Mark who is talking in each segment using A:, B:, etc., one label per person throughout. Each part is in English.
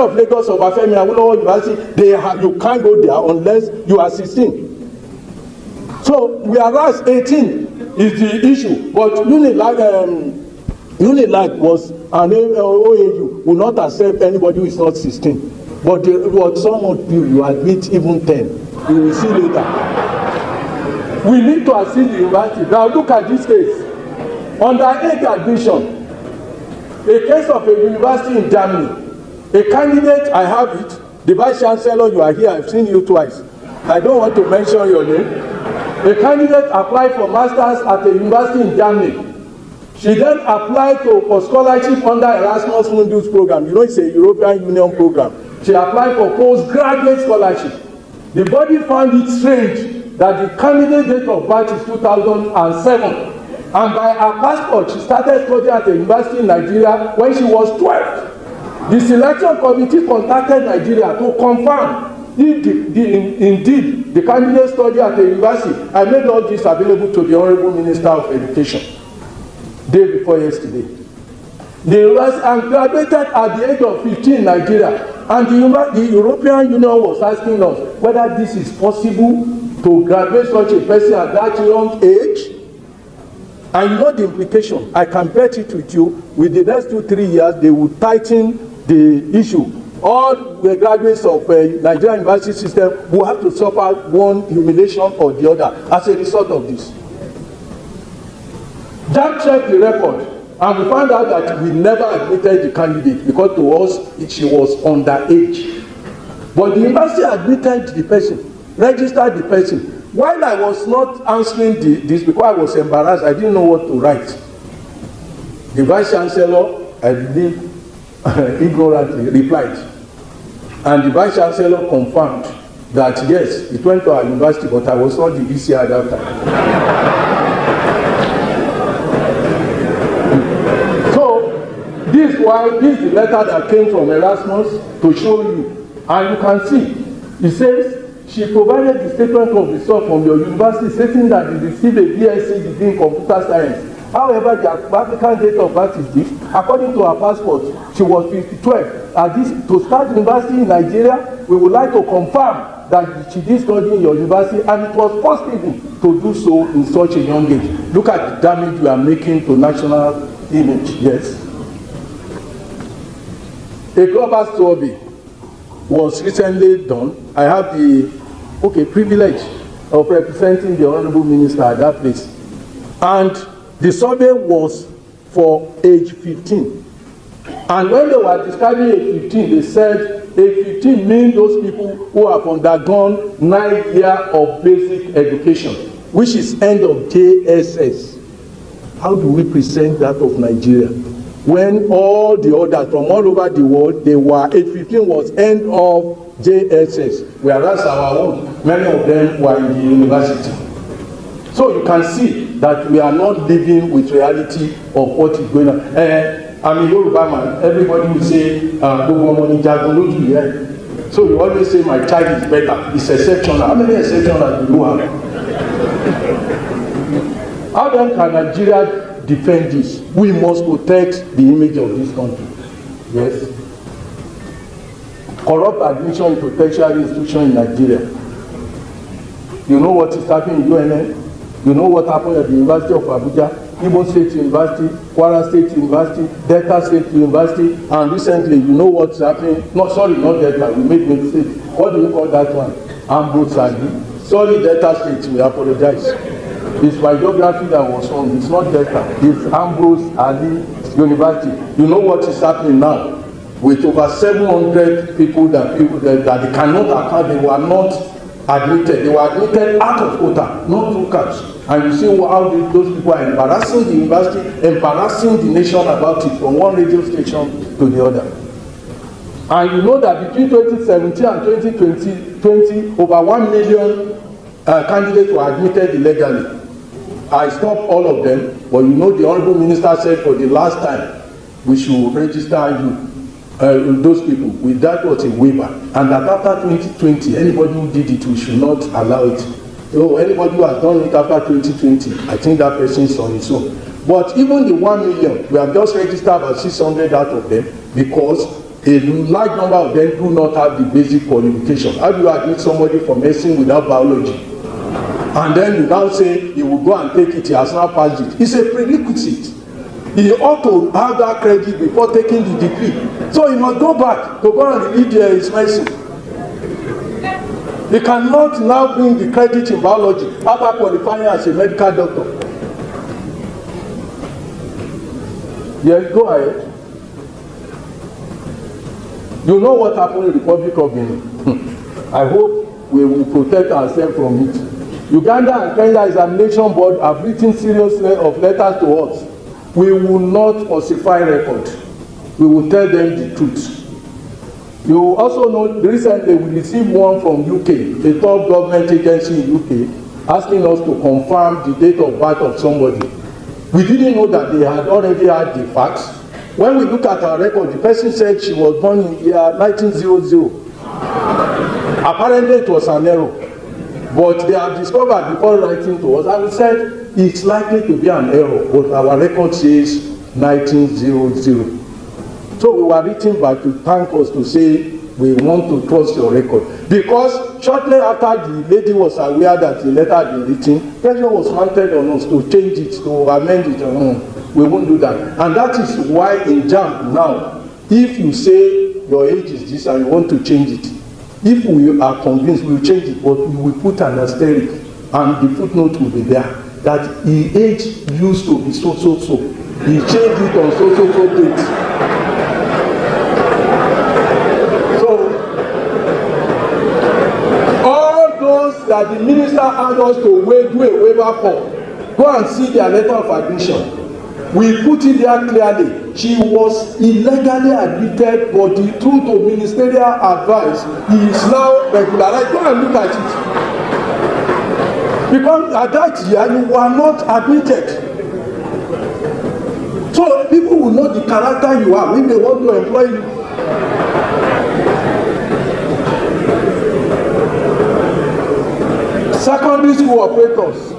A: of Lagos of Afemi Awolowo University, you can't go there unless you are 16. So whereas 18 is the issue, but Unilag was an OAU will not accept anybody who is not 16. But what some of you admit even 10. We will see later. We need to assist the university. Now look at this case. Underage admission, a case of a university in Germany. A candidate, I have it, the Vice Chancellor, you are here, I've seen you twice. I don't want to mention your name. A candidate applied for masters at a university in Germany. She then applied for scholarship under Erasmus Mundus program. You know, it's a European Union program. She applied for postgraduate scholarship. The body found it strange that the candidate date of birth is 2007. And by her passport, she started studying at a university in Nigeria when she was 12. The selection committee contacted Nigeria to confirm if indeed the candidate studied at the university. I made all this available to the Honorable Minister of Education day before yesterday. The university graduated at the age of 15 in Nigeria, and the European Union was asking us whether this is possible to graduate such a person at that young age. And you know the implication. I can bet it with you, with the next 2-3 years, they will tighten the issue. All the graduates of Nigerian university system will have to suffer one humiliation or the other as a result of this. JAMB checked the record, and we found out that we never admitted the candidate because to us she was underage. But the university admitted the person, registered the person. While I was not answering this because I was embarrassed, I didn't know what to write. The Vice Chancellor, I believe, ignorantly replied. And the Vice Chancellor confirmed that yes, it went to our university, but I was not the VC at that time. So, this is the letter that came from Erasmus to show you. And you can see, it says, she provided the statement of result from your university stating that you received a BSc degree in computer science. However, the African date of birth is this. According to her passport, she was 12. To start university in Nigeria, we would like to confirm that she did study in your university, and it was possible to do so in such a young age. Look at the damage we are making to national image. Yes. A global survey was recently done. I have the privilege of representing the Honorable Minister at that place. And the survey was for age 15. And when they were describing age 15, they said age 15 means those people who have undergone 9 years of basic education, which is end of JSS. How do we present that of Nigeria? When all the others from all over the world, they were age 15 was end of JSS, whereas our own, many of them were in the university. So you can see that we are not living with reality of what is going on. I'm a Yoruba man. Everybody will say, "Go money, jagun loju." So you always say, "My child is better." It's exceptional. How many exceptions do you have? How then can Nigeria defend this? We must protect the image of this country. Yes. Corrupt admission into tertiary institution in Nigeria. You know what is happening in UNN? You know what happened at the University of Abuja, Igbo State University, Kwara State University, Delta State University, and recently, you know what's happening? Not Delta, we made mistake. What do you call that one? Ambrose Ali. Sorry, Delta State, we apologize. It's my geography that was wrong. It's not Delta. It's Ambrose Ali University. You know what is happening now? With over 700 people that they cannot account, they were not admitted. They were admitted out of quota, not through cash. And you see how those people are embarrassing the university, embarrassing the nation about it from one radio station to the other. And you know that between 2017 and 2020, over 1 million candidates were admitted illegally. I stopped all of them, but you know the Honorable Minister said for the last time, we should register you. Those people, with that was a waiver, and that after 2020, anybody who did it, we should not allow it. So anybody who has done it after 2020, I think that person is on his own. But even the 1 million, we have just registered about 600 out of them because A large number of them do not have the basic qualification. How do you admit somebody for medicine without biology? And then you now say he will go and take it, he has not passed it. It's a prerequisite. He ought to have that credit before taking the degree. So he must go back to go and read his medicine. He cannot now bring the credit in biology after qualifying as a medical doctor. Yes, go ahead. You know what happened in the Republic of Benin. I hope we will protect ourselves from it. Uganda and Kenya Examination Board have written series of letters to us. We will not falsify record. We will tell them the truth. You also know recently we received one from UK, a top government agency in UK, asking us to confirm the date of birth of somebody. We didn't know that they had already had the facts. When we look at our record, the person said she was born in the year 1900. Apparently it was an error. But they have discovered before writing to us, and we said it's likely to be an error, but our record says 1900. So we were written back to thank us to say we want to trust your record. Because shortly after the lady was aware that the letter had been written, pressure was mounted on us to change it, to amend it. We won't do that. And that is why in JAMB now, if you say your age is this and you want to change it, if we are convinced we will change it, but we will put an asterisk and the footnote will be there that the age used to be so. He changed it on so date. That the minister asked us to do a waiver for. Go and see their letter of admission. We put it there clearly. She was illegally admitted, but due to ministerial advice, he is now regularized. Go and look at it. Because at that year, you were not admitted. So people will know the character you are when they want to employ you. Secondary school operators,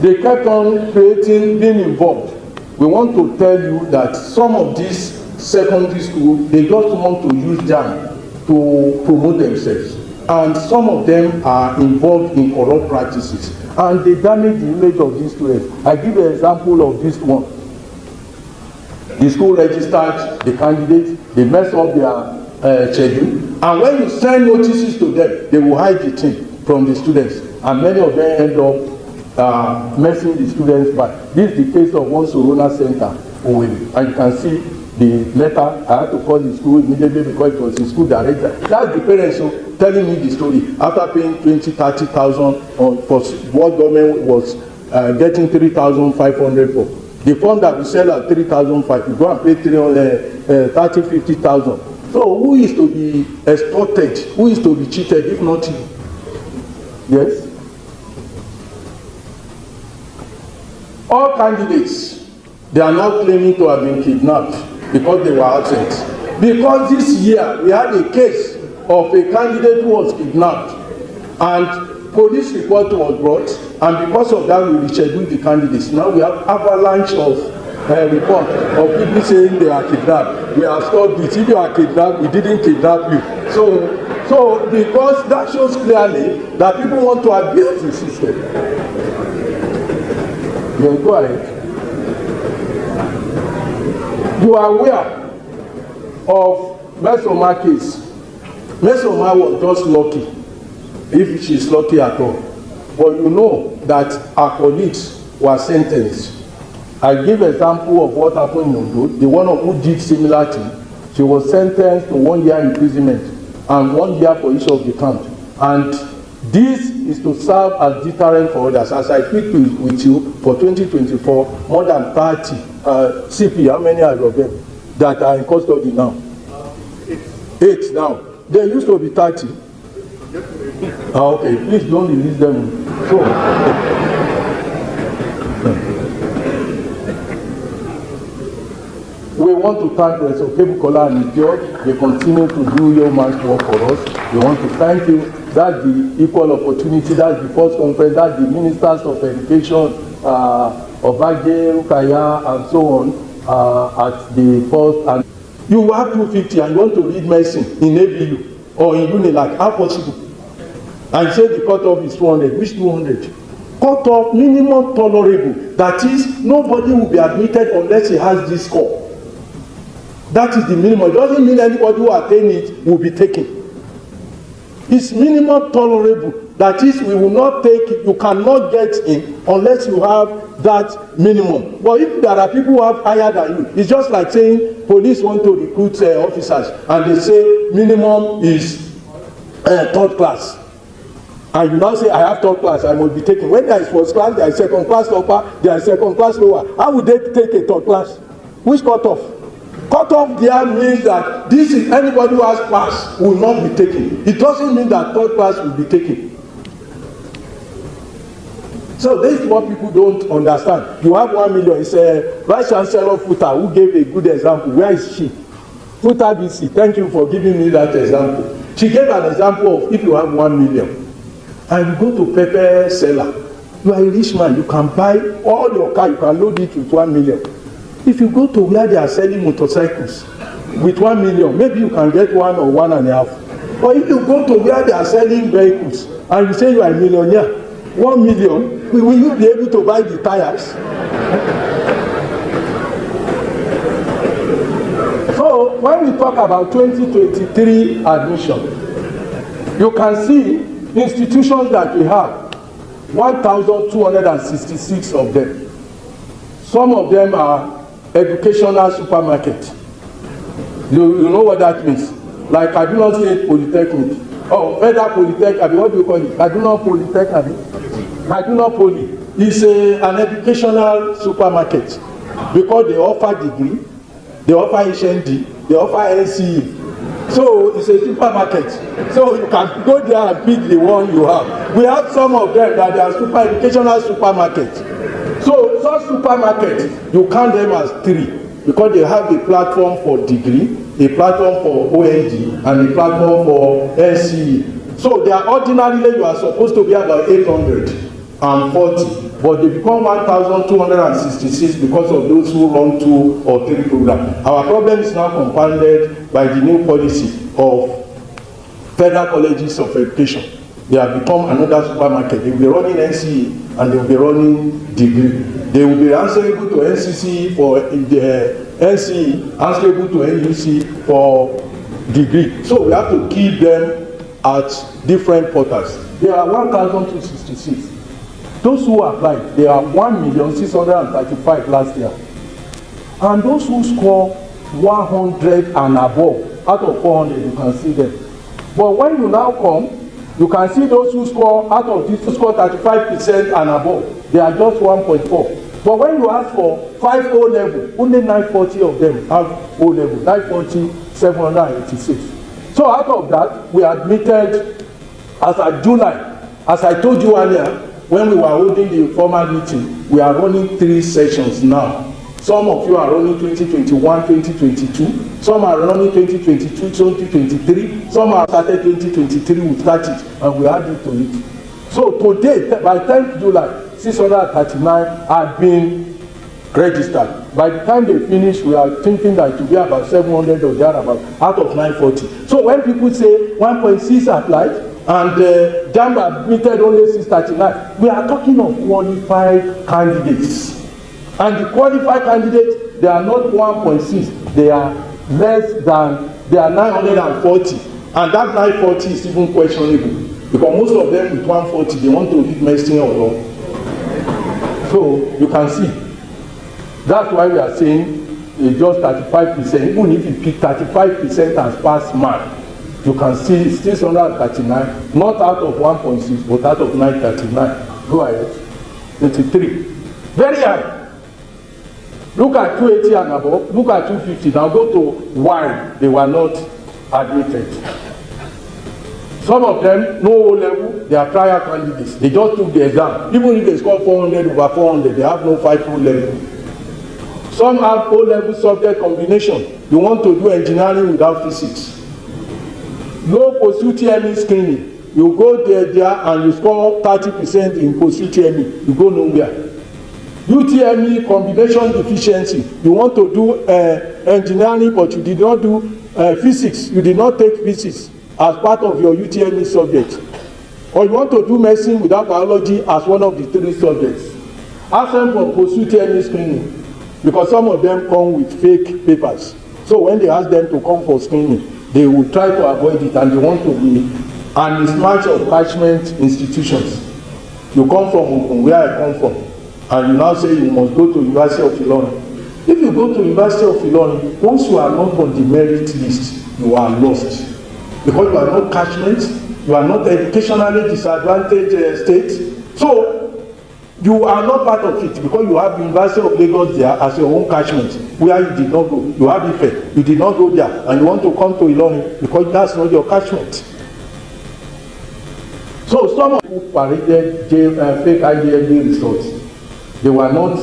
A: they kept on being involved. We want to tell you that some of these secondary schools, they just want to use JAMB to promote themselves. And some of them are involved in corrupt practices. And they damage the image of these students. I give an example of this one. The school registered the candidates, they mess up their schedule. And when you send notices to them, they will hide the thing from the students, and many of them end up messing the students back. This is the case of one Sorona Center, Oloyede, and you can see the letter. I had to call the school immediately because it was the school director. That's the parents telling me the story after paying 20,000-30,000 for what government was getting 3,500 for. The fund that we sell at 3,500, you go and pay 30,000-50,000. So who is to be exploited? Who is to be cheated if not you? Yes. All candidates, they are not claiming to have been kidnapped because they were absent. Because this year we had a case of a candidate who was kidnapped and police report was brought, and because of that we rescheduled the candidates. Now we have avalanche of report of people saying they are kidnapped. We have stopped it. If you are kidnapped, we didn't kidnap you. So because that shows clearly that people want to abuse the system. Yeah, go ahead. You are aware of Mesoma case. Mesoma was just lucky, if she is lucky at all. But you know that her colleagues were sentenced. I give example of what happened in Ondo. The one who did similar thing, she was sentenced to 1 year imprisonment and 1 year for each of the count. And this is to serve as deterrent for others. As I speak with you, for 2024, more than 30 CP, how many are of them that are in custody now? 8 now. There used to be 30. Okay, please don't release them. So, we want to thank Professor Kebukola and his judge. They continue to do yeoman's work for us. We want to thank you. That's the equal opportunity. That's the first conference. That's the ministers of education, Obaje, Rukaya, and so on at the first. And You have 250 and you want to read medicine in ABU or in Unilag, how possible? And you say the cutoff is 200. Which 200? Cutoff minimum tolerable. That is, nobody will be admitted unless he has this score. That is the minimum. It doesn't mean anybody who attain it will be taken. It's minimum tolerable. That is, we will not take it. You cannot get in unless you have that minimum. But if there are people who have higher than you, it's just like saying police want to recruit officers and they say minimum is third class. And you now say, I have third class, I must be taken. When there is first class, there is second class upper, there is second class lower. How would they take a third class? Which cutoff? Cutoff there means that this is anybody who has pass will not be taken. It doesn't mean that third class will be taken. So this is what people don't understand. You have 1 million. It's a Vice Chancellor Futa who gave a good example. Where is she? Futa BC, thank you for giving me that example. She gave an example of if you have 1 million and you go to pepper seller, you are a rich man, you can buy all your car, you can load it with 1 million. If you go to where they are selling motorcycles with 1 million, maybe you can get 1 or 1.5. Or if you go to where they are selling vehicles and you say you are a millionaire, 1 million, will you be able to buy the tires? So when we talk about 2023 admission, you can see institutions that we have, 1,266 of them. Some of them are educational supermarket. You know what that means? Like Kaduna State Polytechnic. Oh, Federal Polytechnic, what do you call it? Kaduna Polytechnic. Kaduna Poly is an educational supermarket because they offer degree, they offer HND, they offer NCE. So it's a supermarket. So you can go there and pick the one you have. We have some of them that they are super educational supermarkets. So such supermarkets, you count them as 3 because they have a platform for degree, a platform for OND, and a platform for NCE. So they are ordinarily, you are supposed to be about 840, but they become 1,266 because of those who run 2 or 3 programs. Our problem is now compounded by the new policy of Federal Colleges of Education. They have become another supermarket. They will be running NCE and they will be running degree. They will be answerable to NCC for the NCE, answerable to NUC for degree. So we have to keep them at different portals. There are 1,266. Those who applied, there are 1,635,000 last year. And those who score 100 and above, out of 400, you can see them. But when you now come, you can see those who score, out of these who score 35% and above, they are just 1.4. But when you ask for 5 O level, only 940 of them have O level, 940, 786. So out of that, we admitted as of July, as I told you earlier, when we were holding the formal meeting, we are running 3 sessions now. Some of you are running 2021, 2022. Some are running 2022, 2023. Some are started 2023, we started and we added to it. So today, by 10th July, 639 have been registered. By the time they finish, we are thinking that it will be about 700 or thereabout out of 940. So when people say 1.6 applied and JAMB admitted only 639, we are talking of qualified candidates. And the qualified candidates, they are not 1.6, they are less than, they are 940. And that 940 is even questionable. Because most of them with 140, they want to read medicine or law. So you can see. That's why we are saying just 35%. Even if you pick 35% as pass mark, you can see 639, not out of 1.6, but out of 939. Go ahead. 23. Very high. Look at 280 and above, look at 250. Now go to why they were not admitted. Some of them, no O level, they are trial candidates. They just took the exam. Even if they score 400 over 400, they have no 5 O level. Some have O level subject combination. You want to do engineering without physics. No post-UTME screening. You go there and you score 30% in post-UTME. You go nowhere. UTME combination deficiency. You want to do engineering, but you did not do physics. You did not take physics as part of your UTME subject. Or you want to do medicine without biology as one of the 3 subjects. Ask them for post-UTME screening, because some of them come with fake papers. So when they ask them to come for screening, they will try to avoid it, and they want to be an mismatch of catchment institutions. You come from where I come from, and you now say you must go to University of Ilorin. If you go to University of Ilorin, once you are not on the merit list, you are lost, because you are not catchment, you are not educationally disadvantaged state. So you are not part of it, because you have the University of Lagos there as your own catchment, where you did not go. You have Ife, you did not go there, and you want to come to Ilorin because that's not your catchment. So some who paraded fake IDLB results, they were not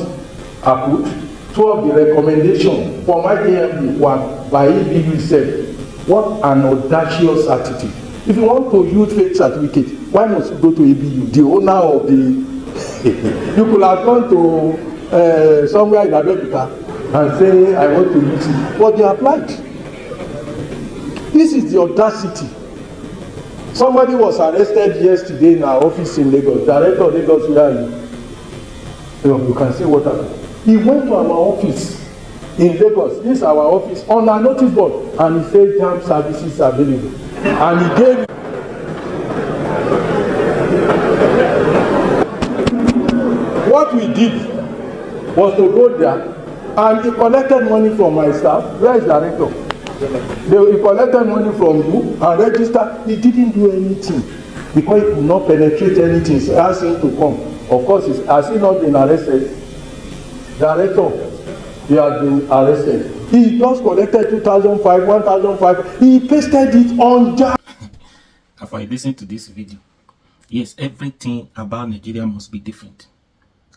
A: approved. 2 of the recommendations from IDLB were by EBU itself. What an audacious attitude. If you want to use fake certificate, why must you go to EBU, the owner of the you could have gone to somewhere in America and say, I want to use it. But they applied. This is the audacity. Somebody was arrested yesterday in our office in Lagos. Director of Lagos, where are you? So you can see what happened. He went to our office in Lagos. This is our office on a notice board, and he said JAMB services available. And he gave. What we did was to go there, and he collected money from my staff. Where is the director? He collected money from you and registered. He didn't do anything because he could not penetrate anything. So I asked him to come. Of course, has he not been arrested? Director, he has been arrested. He just collected 2,500, 1,500. He pasted it on JAMB.
B: After you listen to this video, yes, everything about Nigeria must be different.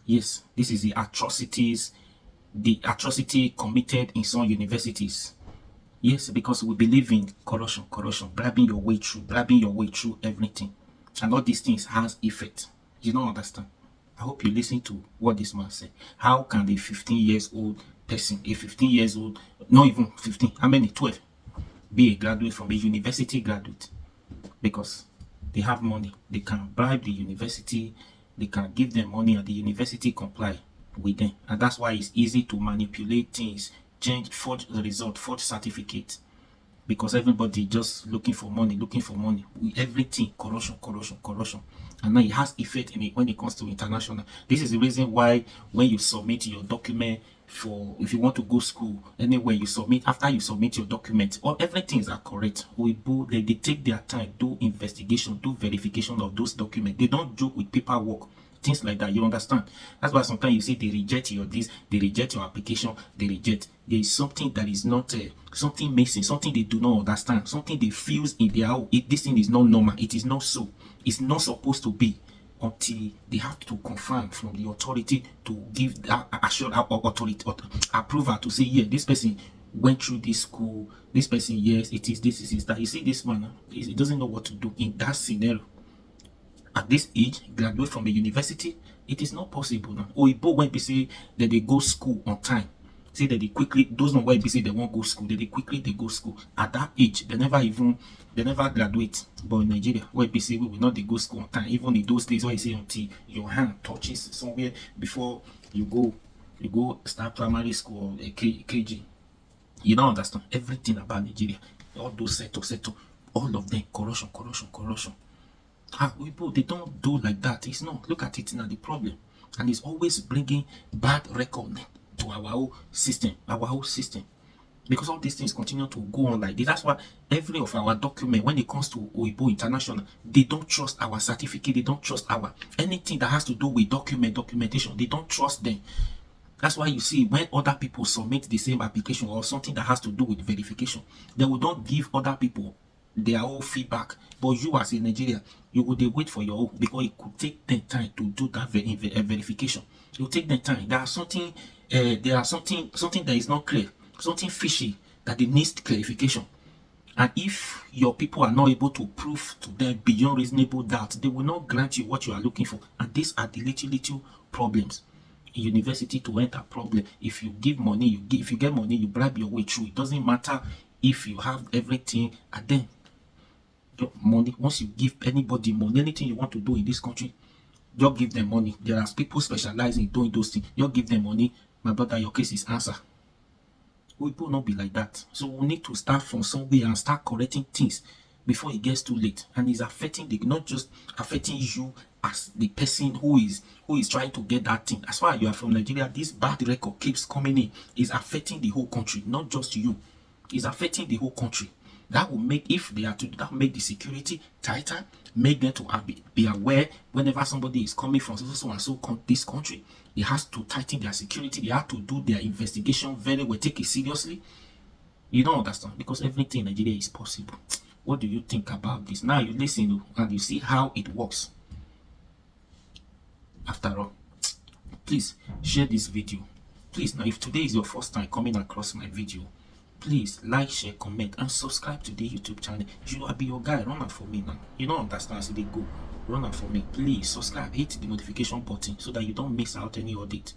B: Yes, this is the atrocities, the atrocity committed in some universities. Yes, because we believe in corruption, bribing your way through everything. And all these things has effect. You don't understand. I hope you listen to what this man said. How can a 15 years old person, a 15 years old, not even 15, how many, 12, be a graduate from a university graduate? Because they have money. They can bribe the university, they can give them money, and the university comply with them. And that's why it's easy to manipulate things, change, forge the result, forge certificates, because everybody just looking for money. Everything corruption. And now it has effect in it when it comes to international. This is the reason why when you submit your document for, if you want to go school anywhere, you submit, after you submit your document, all everything is correct. They take their time, do investigation, do verification of those documents. They don't joke with paperwork, things like that. You understand? That's why sometimes you see they reject your this, they reject your application, they reject. There is something that is not something missing, something they do not understand, something they feel in their own. This thing is not normal. It is not so. It's not supposed to be, until they have to confirm from the authority to give that assured authority approval to say, yeah, this person went through this school, this person, yes, it is this, is that. You see this man, he doesn't know what to do in that scenario. At this age, graduate from a university, it is not possible now. Or when they say that they go school on time, say that they quickly, those not why they say they won't go school, they go school. At that age, they never graduate. But in Nigeria, where they say we will not they go school on time, even in those days where you say until your hand touches somewhere before you go start primary school or a KG. You don't understand everything about Nigeria. All those settle, all of them corruption. People, they don't do like that. It's not. Look at it now, the problem. And it's always bringing bad record to our whole system. Because all these things continue to go on like this. That's why every of our document, when it comes to Oyibo International, they don't trust our certificate. They don't trust our anything that has to do with documentation. They don't trust them. That's why you see when other people submit the same application or something that has to do with verification, they will not give other people their own feedback. But you as in Nigeria, you would wait for your own, because it could take them time to do that verification. It will take them time. There are something that is not clear, something fishy that they need clarification. And if your people are not able to prove to them beyond reasonable doubt, they will not grant you what you are looking for. And these are the little problems. university to enter problem. If you give money, if you get money, you bribe your way through. It doesn't matter if you have everything, and then your money, once you give anybody money, anything you want to do in this country, just give them money. There are people specializing in doing those things. Just give them money. My brother, your case is answered. We will not be like that. So we need to start from somewhere and start correcting things before it gets too late. And it's affecting not just affecting you as the person who is trying to get that thing. As far as you are from Nigeria, this bad record keeps coming in. It's affecting the whole country, not just you. It's affecting the whole country. That will make, if they are to, that will make the security tighter, make them to be aware whenever somebody is coming from so and so this country. They have to tighten their security. They have to do their investigation very well, take it seriously. You don't understand, because everything in Nigeria is possible. What do you think about this? Now you listen and you see how it works. After all, please share this video. Please, now if today is your first time coming across my video, please like, share, comment, and subscribe to the YouTube channel. You will be your guy. Run out for me now. You don't understand, so they go. Run out for me. Please subscribe, hit the notification button so that you don't miss out any update.